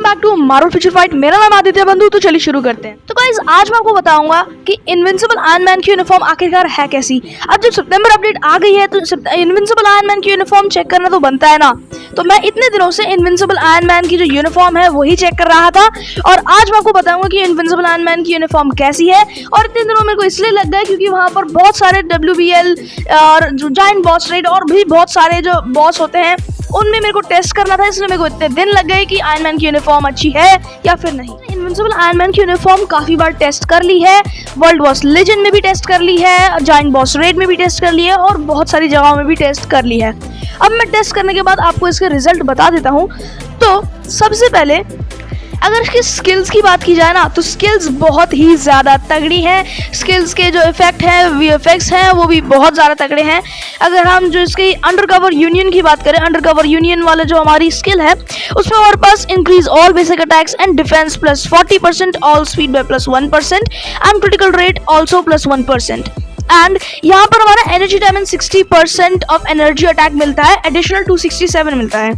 Back to Marvel Future Fight. मेरा नाम आदित्य बंधु। तो चलिए शुरू करते हैं। तो गाइस आज मैं आपको बताऊंगा कि इनविंसिबल आयरन मैन की यूनिफॉर्म आखिरकार है कैसी। अब जब सितंबर अपडेट आ गई है तो इनविंसिबल आयरन मैन की यूनिफॉर्म चेक करना तो बनता है ना। तो मैं इतने दिनों से इनविंसिबल आयरन मैन की जो यूनिफॉर्म है वही चेक कर रहा था और आज मैं आपको बताऊंगा कि इनविंसिबल आयरन मैन की यूनिफॉर्म कैसी है। और इतने दिनों मेरे को इसलिए लग गया क्योंकि वहां पर बहुत सारे WBL और जायंट बॉस रेड और भी बहुत सारे जो बॉस होते हैं उनमें मेरे को टेस्ट करना था, इसलिए मेरे को इतने दिन लग गए कि आयरन मैन की यूनिफॉर्म अच्छी है या फिर नहीं। इनविंसिबल आयरन मैन की यूनिफॉर्म काफी बार टेस्ट कर ली है, वर्ल्ड बॉस लेजेंड में भी टेस्ट कर ली है, जायंट बॉस रेड में भी टेस्ट कर ली है और बहुत सारी जगहों में भी टेस्ट कर ली है। अब मैं टेस्ट करने के बाद आपको इसके रिजल्ट बता देता हूँ। तो सबसे पहले अगर इसकी स्किल्स की बात की जाए ना तो स्किल्स बहुत ही ज़्यादा तगड़ी हैं। स्किल्स के जो इफेक्ट हैं VFX हैं वो भी बहुत ज़्यादा तगड़े हैं। अगर हम जो इसकी अंडरकवर यूनियन की बात करें, अंडरकवर यूनियन वाला जो हमारी स्किल है उसमें हमारे पास increase all basic attacks and defence plus 40%, all speed by plus 1% and critical rate also plus 1%। And यहाँ पर हमारा energy diamond 60% of energy attack मिलता है, एडिशनल 267 मिलता है।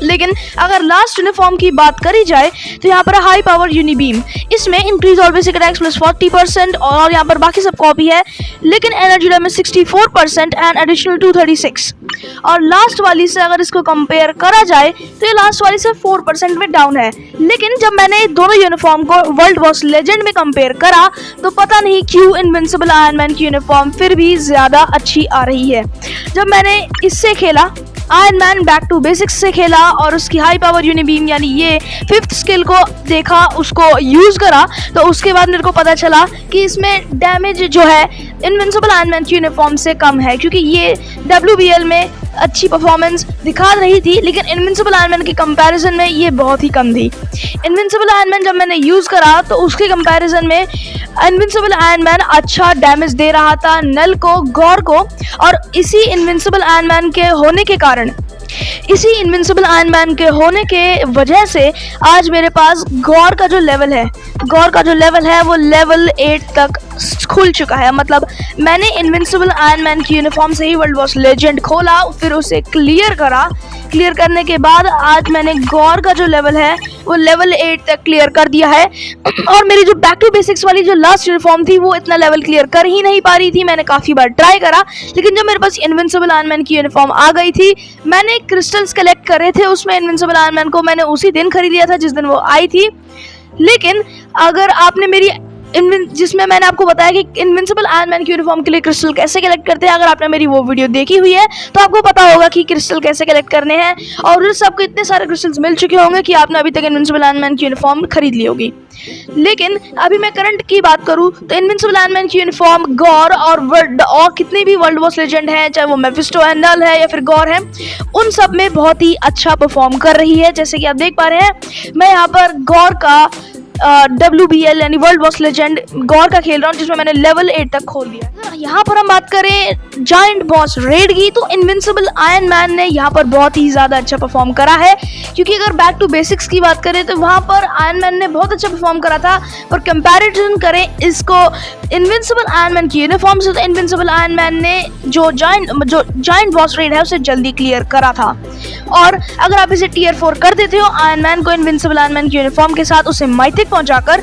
लेकिन अगर लास्ट यूनिफॉर्म की बात करी जाए तो यहाँ पर हाई पावर यूनिबीम, इसमें increase all basic attacks plus 40% और यहाँ पर बाकी सब कॉपी है, लेकिन एनर्जी डैमेज 64% एंड एडिशनल 236। और लास्ट वाली से अगर इसको कंपेयर करा जाए तो ये लास्ट वाली से 4% में डाउन है। लेकिन जब मैंने दोनों यूनिफॉर्म को वर्ल्ड बॉस लेजेंड में कंपेयर करा तो पता नहीं क्यों इनविंसिबल आयरन मैन की यूनिफॉर्म फिर भी ज़्यादा अच्छी आ रही है। जब मैंने इससे खेला, Iron Man back to basics से खेला और उसकी हाई पावर यूनिबीम यानी ये 5th स्किल को देखा, उसको यूज़ करा, तो उसके बाद मेरे को पता चला कि इसमें डैमेज जो है इनविंसिबल आयरन मैन की यूनिफॉर्म से कम है, क्योंकि ये WBL में अच्छी परफॉर्मेंस दिखा रही थी लेकिन इनविंसिबल आयरन मैन के कंपैरिजन में ये बहुत ही कम थी। इनविंसिबल आयरन मैन जब मैंने यूज़ करा तो उसके कंपैरिजन में इनविंसिबल आयरन मैन अच्छा डैमेज दे रहा था नल को, गॉर को। और इसी इनविंसिबल आयरन मैन के होने के कारण, इसी इनविंसिबल आयरन मैन के होने के वजह से आज मेरे पास गॉर का जो लेवल है, गॉर का जो लेवल है वो लेवल 8 तक खुल चुका है। मतलब मैंने इनविंसिबल आयरन मैन की यूनिफॉर्म से ही वर्ल्ड बॉस लेजेंड खोला, फिर उसे क्लियर करा, क्लियर करने के बाद आज मैंने गॉर का जो लेवल है वो लेवल 8 तक क्लियर कर दिया है। और मेरी जो बैक टू बेसिक्स वाली जो लास्ट यूनिफॉर्म थी वो इतना लेवल क्लियर कर ही नहीं पा रही थी। मैंने काफ़ी बार ट्राई करा, लेकिन जब मेरे पास इनविंसिबल आयरन मैन की यूनिफॉर्म आ गई थी, मैंने क्रिस्टल्स कलेक्ट करे थे उसमें इनविंसिबल आयरन मैन को मैंने उसी दिन खरीद लिया था जिस दिन वो आई थी। लेकिन अगर आपने मेरी जिसमें मैंने आपको बताया कि इनविंसिबल आयरन मैन की यूनिफॉर्म के लिए क्रिस्टल कैसे कलेक्ट करते हैं, अगर आपने मेरी वो वीडियो देखी हुई है तो आपको पता होगा कि क्रिस्टल कैसे कलेक्ट करने हैं और उस सबको इतने सारे क्रिस्टल्स मिल चुके होंगे कि आपने अभी तक इनविंसिबल आयरन मैन की यूनिफॉर्म खरीद ली होगी। लेकिन अभी मैं करंट की बात करूं तो इनविंसिबल आयरन मैन की यूनिफॉर्म गॉर और कितने भी वर्ल्ड बॉस लेजेंड हैं, चाहे वो मेफिस्टो है, नल है या फिर गॉर है, उन सब में बहुत ही अच्छा परफॉर्म कर रही है। जैसे कि आप देख पा रहे हैं मैं यहाँ पर गॉर का WBL यानी वर्ल्ड बॉस लेजेंड गॉर का खेल रहा हूँ, जिसमें मैंने लेवल 8 तक खोल दिया। यहाँ पर हम बात करें जायंट बॉस रेड की तो इनविंसिबल आयरन मैन ने यहाँ पर बहुत ही ज़्यादा अच्छा परफॉर्म करा है, क्योंकि अगर बैक टू बेसिक्स की बात करें तो वहाँ पर आयरन मैन ने बहुत अच्छा परफॉर्म करा था। पर कंपैरिजन करें इसको इनविंसिबल आयरन मैन की यूनिफॉर्म से तो इनविंसिबल आयरन मैन ने जो जायंट बॉस रेड है उसे जल्दी क्लियर करा था। और अगर आप इसे Tier 4 कर देते हो आयरन मैन को इनविंसिबल आयरन मैन की यूनिफॉर्म के साथ उसे माइथिक पहुंचाकर,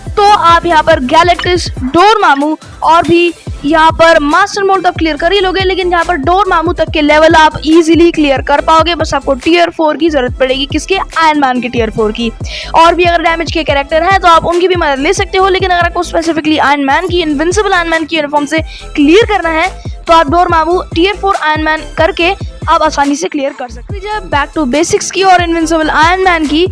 तो आप यहाँ पर गैलेक्टिस, डोरमामू और भी यहाँ पर मास्टर मोड तक क्लियर कर ही लोगे। लेकिन यहाँ पर डोरमामू तक के लेवल आप इजीली क्लियर कर पाओगे, बस आपको Tier 4 की जरूरत पड़ेगी। किसके? आयरन मैन के Tier 4 की। और भी अगर डैमेज के कैरेक्टर हैं तो आप उनकी भी मदद ले सकते हो, लेकिन अगर आपको स्पेसिफिकली आयरन मैन की इनविंसिबल आयरन मैन की यूनिफॉर्म से क्लियर करना है तो आप डोरमामू Tier 4 आयरन मैन करके आप आसानी से क्लियर कर सकते हैं। जब बैक टू बेसिक्स की और इनविंसिबल आयरन मैन की,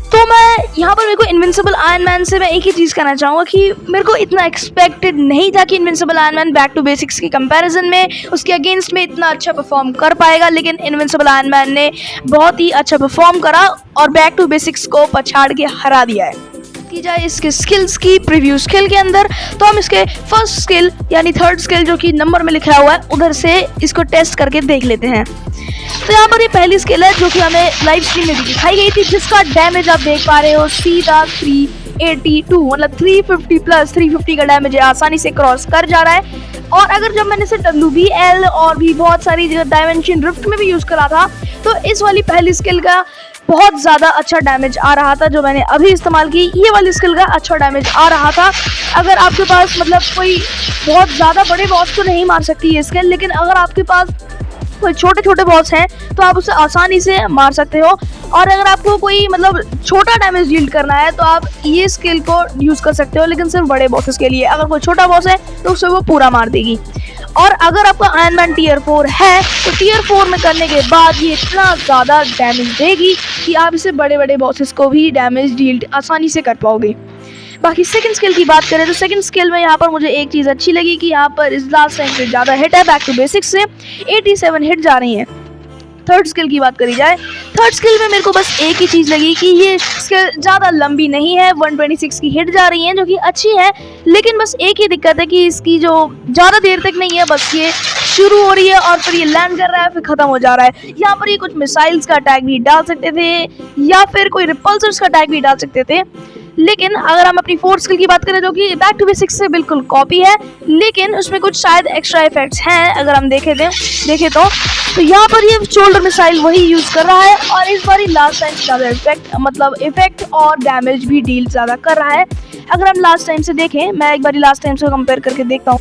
तो मैं यहाँ पर मेरे को इनविंसिबल आयरन मैन से मैं एक ही चीज़ कहना चाहूँगा कि मेरे को इतना एक्सपेक्टेड नहीं था कि invincible Iron Man back to basics के कंपैरिजन में उसके अगेंस्ट में इतना अच्छा परफॉर्म कर पाएगा। लेकिन इनविंसिबल आयरन मैन ने बहुत ही अच्छा परफॉर्म करा और बैक टू बेसिक्स को पछाड़ के हरा दिया है। की जाए इसके स्किल्स की प्रीव्यू स्किल के अंदर, तो हम इसके फर्स्ट स्किल यानी 3rd स्किल जो कि नंबर में लिखा हुआ है उधर से इसको टेस्ट करके देख लेते हैं। तो यहाँ पर ये पहली स्किल है जो कि हमें लाइव स्ट्रीम में भी दिखाई गई थी, जिसका डैमेज आप देख पा रहे हो सीधा 382, मतलब 350 प्लस 350 का डैमेज आसानी से क्रॉस कर जा रहा है। और अगर जब मैंने इसे WBL और भी बहुत सारी डायमेंशन रिफ्ट में भी यूज़ करा था तो इस वाली पहली स्किल का बहुत ज़्यादा अच्छा डैमेज आ रहा था। जो मैंने अभी इस्तेमाल की ये वाली स्किल का अच्छा डैमेज आ रहा था। अगर आपके पास मतलब कोई बहुत ज़्यादा बड़े बॉस को नहीं मार सकती ये स्किल, लेकिन अगर आपके पास कोई छोटे छोटे बॉस हैं तो आप उसे आसानी से मार सकते हो। और अगर आपको कोई मतलब छोटा डैमेज डील करना है तो आप ये स्किल को यूज़ कर सकते हो, लेकिन सिर्फ बड़े बॉसेस के लिए। अगर कोई छोटा बॉस है तो उसे वो पूरा मार देगी। और अगर आपका आयरन मैन टियर 4 है तो टियर 4 में करने के बाद ये इतना ज़्यादा डैमेज देगी कि आप इसे बड़े बड़े बॉसेस को भी डैमेज डील आसानी से कर पाओगे। बाकी सेकंड स्किल की बात करें तो सेकंड स्किल में यहाँ पर मुझे एक चीज़ अच्छी लगी कि यहाँ पर इस लास्ट टाइम से ज़्यादा हिट है। बैक टू बेसिक्स से 87 हिट जा रही हैं। थर्ड स्किल की बात करी जाए, थर्ड स्किल में मेरे को बस एक ही चीज़ लगी कि ये स्किल ज़्यादा लंबी नहीं है। 126 की हिट जा रही है जो कि अच्छी है, लेकिन बस एक ही दिक्कत है कि इसकी जो ज़्यादा देर तक नहीं है, बस ये शुरू हो रही है और फिर ये लैंड कर रहा है फिर ख़त्म हो जा रहा है। यहाँ पर ये कुछ मिसाइल्स का अटैक भी डाल सकते थे या फिर कोई रिपल्सर्स का अटैक भी डाल सकते थे। लेकिन अगर हम अपनी फोर्थ स्किल की बात करें जो कि बैक टू बेसिक्स से बिल्कुल कॉपी है, लेकिन उसमें कुछ शायद एक्स्ट्रा इफेक्ट्स हैं अगर हम देखें तो यहाँ पर ये शोल्डर मिसाइल वही यूज़ कर रहा है और इस बार लास्ट टाइम से ज़्यादा इफेक्ट और डैमेज भी डील ज़्यादा कर रहा है। अगर हम लास्ट टाइम से देखें, मैं एक बार लास्ट टाइम से कंपेयर करके देखता हूँ,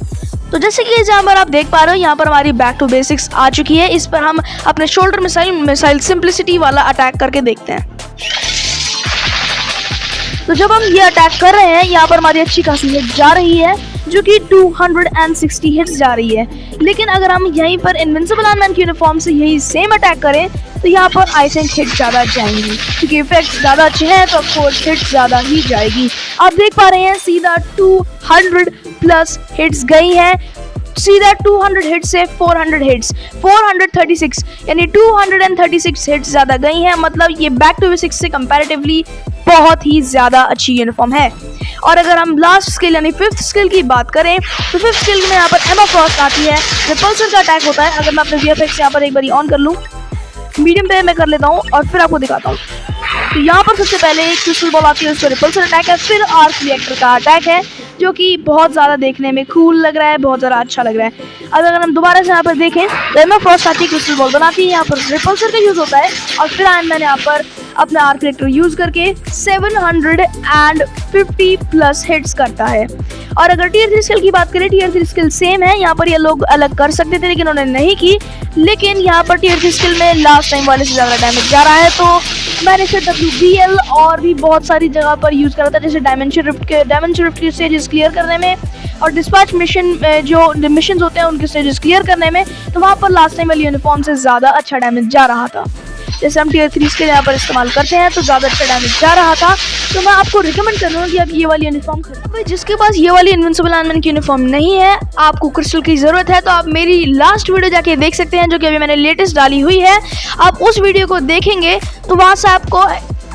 तो जैसे कि जहाँ पर आप देख पा रहे हो यहाँ पर हमारी बैक टू बेसिक्स आ चुकी है। इस पर हम अपने शोल्डर मिसाइल सिंप्लिसिटी वाला अटैक करके देखते हैं। तो जब हम ये अटैक कर रहे हैं यहाँ पर हमारी अच्छी खासी हिट जा रही है जो कि 260 हिट्स जा रही है। लेकिन अगर हम यहीं पर इनविंसिबल आयरन मैन की यूनिफॉर्म से यही सेम अटैक करें तो यहाँ पर आई थिंक हिट ज़्यादा जाएंगी, क्योंकि इफेक्ट्स ज़्यादा अच्छे हैं तो ऑफकोर्स हिट ज़्यादा ही जाएगी। आप देख पा रहे हैं सीधा 200 प्लस हिट्स गई हैं, सीधा 200 हिट्स से 400 हिट्स 436 यानी 236 हिट्स ज़्यादा गई हैं। मतलब ये बैक टू बेसिक्स से कंपैरेटिवली बहुत ही ज़्यादा अच्छी यूनिफॉर्म है। और अगर हम लास्ट स्किल यानी फिफ्थ स्किल की बात करें तो फिफ्थ स्किल में यहाँ पर एमा फ्रॉस्ट आती है, रिपल्सर का अटैक होता है। अगर मैं अपने वीएफएक्स यहाँ पर एक बार ऑन कर लूँ, मीडियम पे मैं कर लेता हूँ और फिर आपको दिखाता हूँ। तो यहाँ पर सबसे पहले एक क्रिस्टल बॉल आती है, उसका रिपल्सर अटैक है, फिर आर्क रिएक्टर का अटैक है जो कि बहुत ज़्यादा देखने में कूल लग रहा है, बहुत ज़्यादा अच्छा लग रहा है। अब अगर हम दोबारा से यहाँ पर देखें तो एमा फ्रॉस्ट आती है, क्रिस्टल बॉल बनाती है, यहाँ पर रिपल्सर का यूज़ होता है और फिर आयरन मैन यहाँ पर अपना आर्क रिएक्टर यूज़ करके 750 प्लस हिट्स करता है। और अगर टियर 3 स्किल की बात करें, टियर 3 स्किल सेम है, यहाँ पर ये लोग अलग कर सकते थे लेकिन उन्होंने नहीं की। लेकिन यहाँ पर टियर 3 स्किल में लास्ट टाइम वाले से ज़्यादा डैमेज जा रहा है, तो मैंने इसे WBL और भी बहुत सारी जगह पर यूज़ करा था, जैसे डायमेंशन रिफ्ट के स्टेजेस क्लियर करने में और डिस्पैच मिशन जो मिशंस होते हैं उनके स्टेजेस क्लियर करने में। तो वहाँ पर लास्ट टाइम वाली यूनिफॉर्म से ज़्यादा अच्छा डैमेज जा रहा था। जैसे हम टियर 3 के यहाँ पर इस्तेमाल करते हैं तो ज़्यादा अच्छा डैमेज जा रहा था। तो मैं आपको रिकमेंड कर रहा हूँ कि आप ये वाली यूनिफॉर्म खरीदो। जिसके पास ये वाली इनविंसिबल आयरन मैन की यूनिफॉर्म नहीं है, आपको क्रिस्टल की ज़रूरत है, तो आप मेरी लास्ट वीडियो जाके देख सकते हैं जो कि अभी मैंने लेटेस्ट डाली हुई है। आप उस वीडियो को देखेंगे तो वहाँ से आपको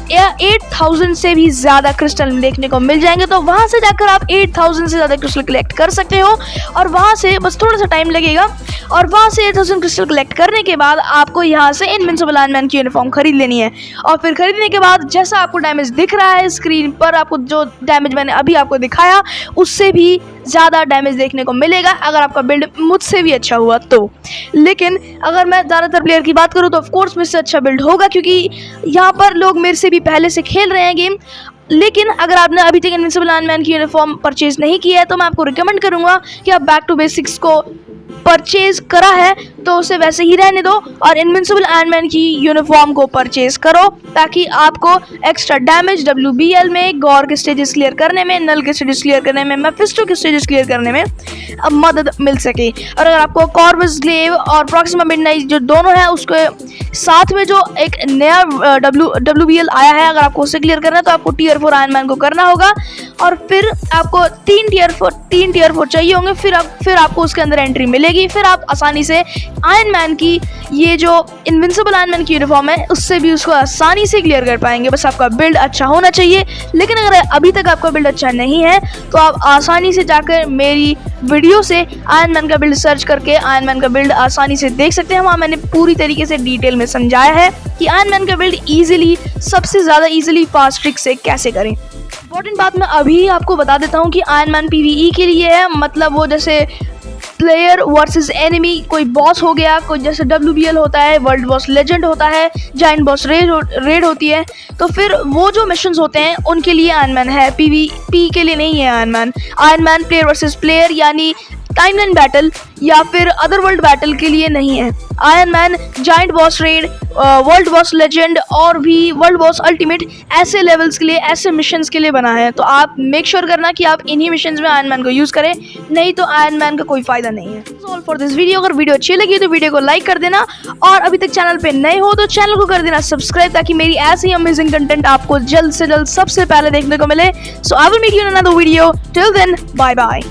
8000 से भी ज़्यादा क्रिस्टल देखने को मिल जाएंगे। तो वहाँ से जाकर आप 8000 से ज़्यादा क्रिस्टल कलेक्ट कर सकते हो और वहाँ से बस थोड़ा सा टाइम लगेगा और वहाँ से 8000 क्रिस्टल कलेक्ट करने के बाद आपको यहाँ से इनविंसिबल आयरन मैन की यूनिफॉर्म खरीद लेनी है। और फिर खरीदने के बाद जैसा आपको डैमेज दिख रहा है स्क्रीन पर, आपको जो डैमेज मैंने अभी आपको दिखाया उससे भी ज़्यादा डैमेज देखने को मिलेगा अगर आपका बिल्ड मुझसे भी अच्छा हुआ तो। लेकिन अगर मैं ज़्यादातर प्लेयर की बात करूँ तो ऑफकोर्स मुझसे अच्छा बिल्ड होगा, क्योंकि यहाँ पर लोग मेरे से भी पहले से खेल रहे हैं गेम। लेकिन अगर आपने अभी तक इनविंसिबल आयरन मैन की यूनिफॉर्म परचेज नहीं की है तो मैं आपको रिकमेंड करूँगा कि आप बैक टू बेसिक्स को परचेज करा है तो उसे वैसे ही रहने दो और इनविंसिबल आयरन मैन की यूनिफॉर्म को परचेज करो, ताकि आपको एक्स्ट्रा डैमेज WBL में, गॉर के स्टेजेस क्लियर करने में, नल के स्टेजेस क्लियर करने में, मेफिस्टो के स्टेजेस क्लियर करने में मदद मिल सके। और अगर आपको कॉर्वस ग्लेव और प्रॉक्सिमा मिडनाइट जो दोनों है उसके साथ में जो एक नया WBL आया है, अगर आपको उसे क्लियर करना है तो आपको टियर 4 आयरन मैन को करना होगा और फिर आपको 3 टियर 4 चाहिए होंगे, फिर आपको उसके अंदर एंट्री मिलेगी। फिर आप आसानी से आयरन मैन की ये जो इनविंसिबल आयरन मैन की यूनिफॉर्म है उससे भी उसको आसानी से क्लियर कर पाएंगे। बस आपका बिल्ड अच्छा होना चाहिए। लेकिन अगर अभी तक आपका बिल्ड अच्छा नहीं है तो आप आसानी से जाकर मेरी वीडियो से आयरन मैन का बिल्ड सर्च करके आयरन मैन का बिल्ड आसानी से देख सकते हैं। वहाँ मैंने पूरी तरीके से डिटेल में समझाया है कि आयरन मैन का बिल्ड सबसे ज़्यादा ईजिली फास्ट ट्रिक से कैसे करें। इंपॉर्टेंट बात मैं अभी आपको बता देता हूँ कि आयरन मैन PvE के लिए है, मतलब वो जैसे प्लेयर वर्सेस एनिमी, कोई बॉस हो गया, कोई जैसे WBL होता है, वर्ल्ड बॉस लेजेंड होता है, जाइंट बॉस रेड होती है, तो फिर वो जो मिशंस होते हैं उनके लिए आयरन मैन है, PvP के लिए नहीं है iron man player versus player यानी टाइमलाइन बैटल या फिर अदर वर्ल्ड बैटल के लिए नहीं है। Iron man giant boss red, world boss legend और भी वर्ल्ड बॉस अल्टीमेट ऐसे लेवल्स के लिए, ऐसे मिशंस के लिए बना है। तो आप मेक श्योर करना कि आप इन्हीं मिशंस में आयरन मैन को यूज़ करें, नहीं तो आयरन मैन का कोई फायदा नहीं है। All for this video. अगर वीडियो अच्छी लगी तो वीडियो को लाइक कर देना और अभी तक चैनल पे नए हो तो चैनल को कर देना सब्सक्राइब, ताकि मेरी ऐसी अमेजिंग कंटेंट आपको जल्द से जल्द सबसे पहले देखने को मिले। So I will meet you in another video, till then bye bye.